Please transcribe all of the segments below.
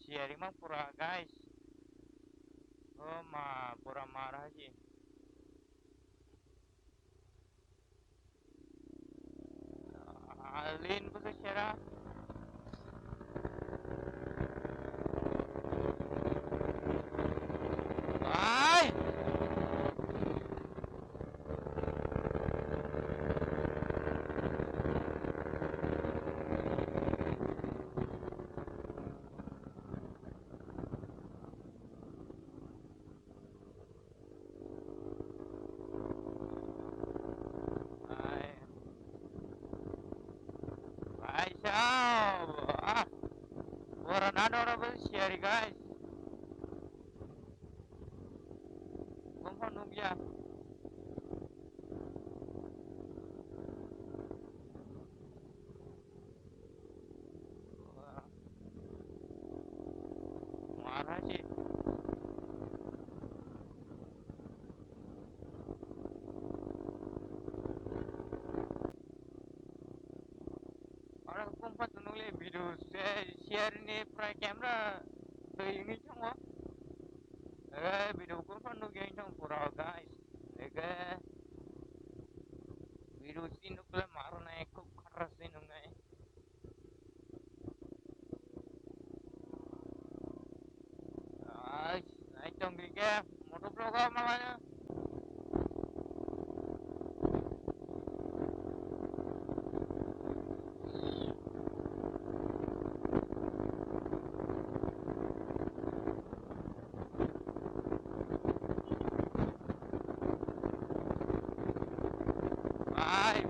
sharing mah pura guys. Oh mah pura marah sih. Alin ko share. Ay! Ay. Ay siya. Ah, pura na ba share guys. Kung paano ya? Marah sih. Orang kung paano video share ni pra camera. To ini cuma. Video kung paano ganyan pura guys. Ega video sino kala maro na ko karas sino nga ay ay tong gige motor vlog malanya ay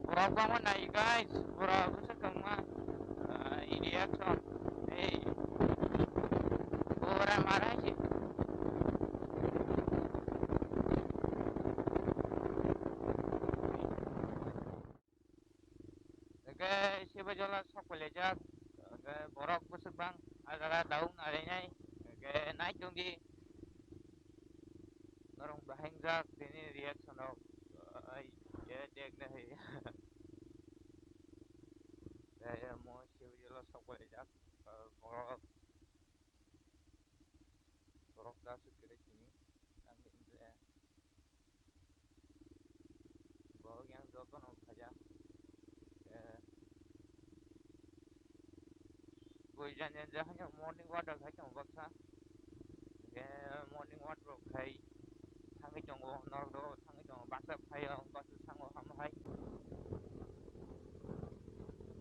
pura kamu naik guys pura bisa kama ini action hey pura marah sih oke siapa jalan sok lejak oke borok busuk bang agak daun adanya oke naik dong di orang bahengzak ini reaction of ay ya dek dah saya mau siapa jalan sok lejak borok borok dah sukira sini kami ini borok yang dua kan saja gue jangan hanya morning water khai trong vak sa cái morning water khai thang cái trong nó đó thang cái trong bát sập khai có sự sang của hầm hay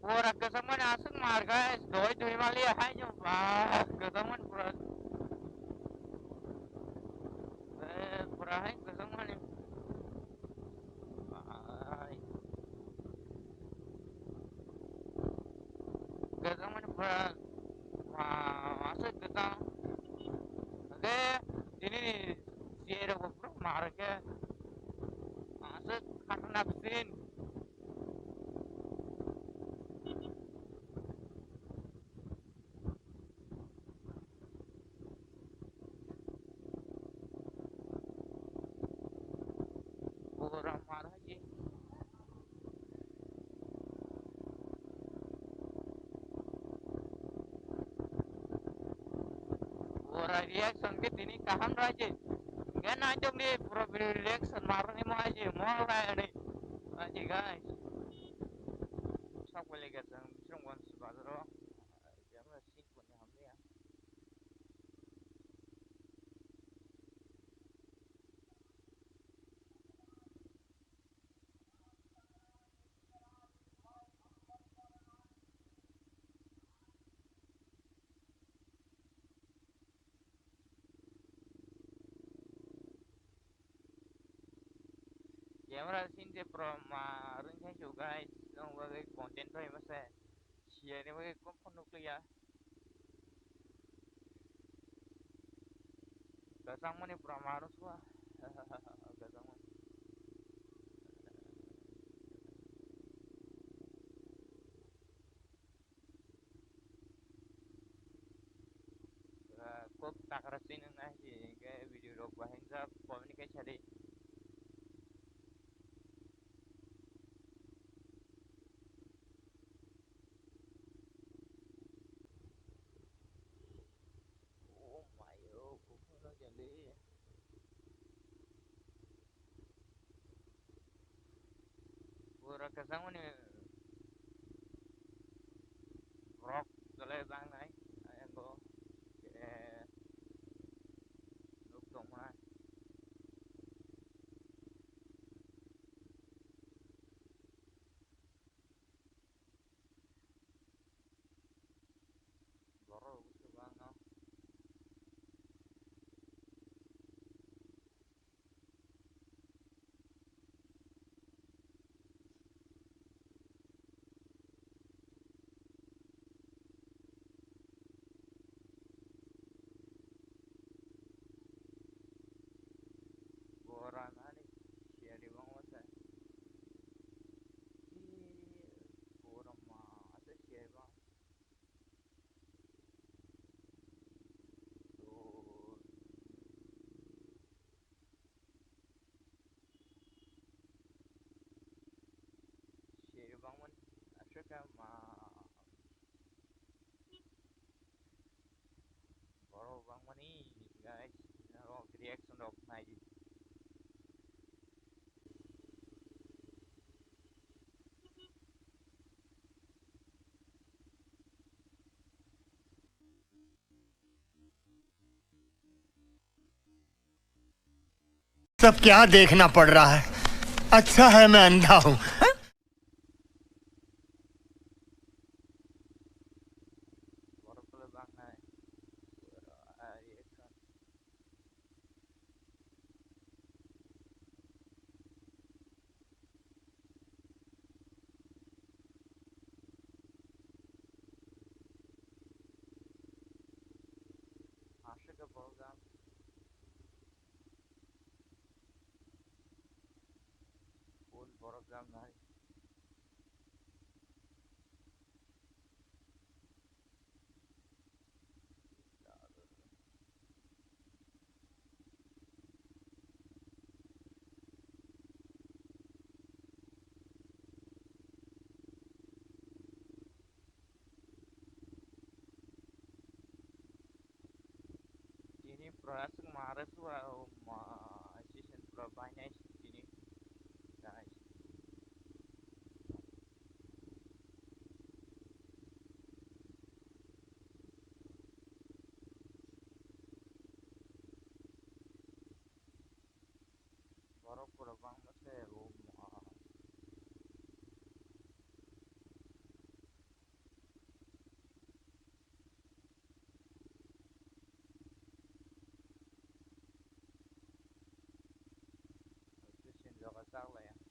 ora ke sama na asing mar guys doi doi mali hai nyo ba ke sama pura pura hai ke sama ni ai ke sama ni pura ma asik ke ta ke ini ni siero ko pura mar ke asik karena sin pura mar hai pura reaction ke ini kahan raje Gan aja nih pro reaction marah nih mau aja mau kayak nih aja guys sok boleh guys yang cuma sebagai jam sih punya hamil ya camera sih dia pro marun kan juga guys yang bagi konten tuh ya masa share nih bagi kompon nuklia gak sama nih pro marun semua gak sama kok tak rasin nggak sih kayak video dog bahasa komunikasi cari kasang ni rock dale bang này anh có cái lúc tổng này baru itu bang no orang ani siapa di bang masa orang mah ada siapa tuh siapa bang man asal mah baru bang man ni guys rock reaction rock naik सब क्या देखना पड़ रहा है। अच्छा है मैं अंधा हूँ। baru kalau bang naik reaction asal ke program full program naik ini proses Maret tuh season berapanya ini guys baru kurang masih season berapa lah ya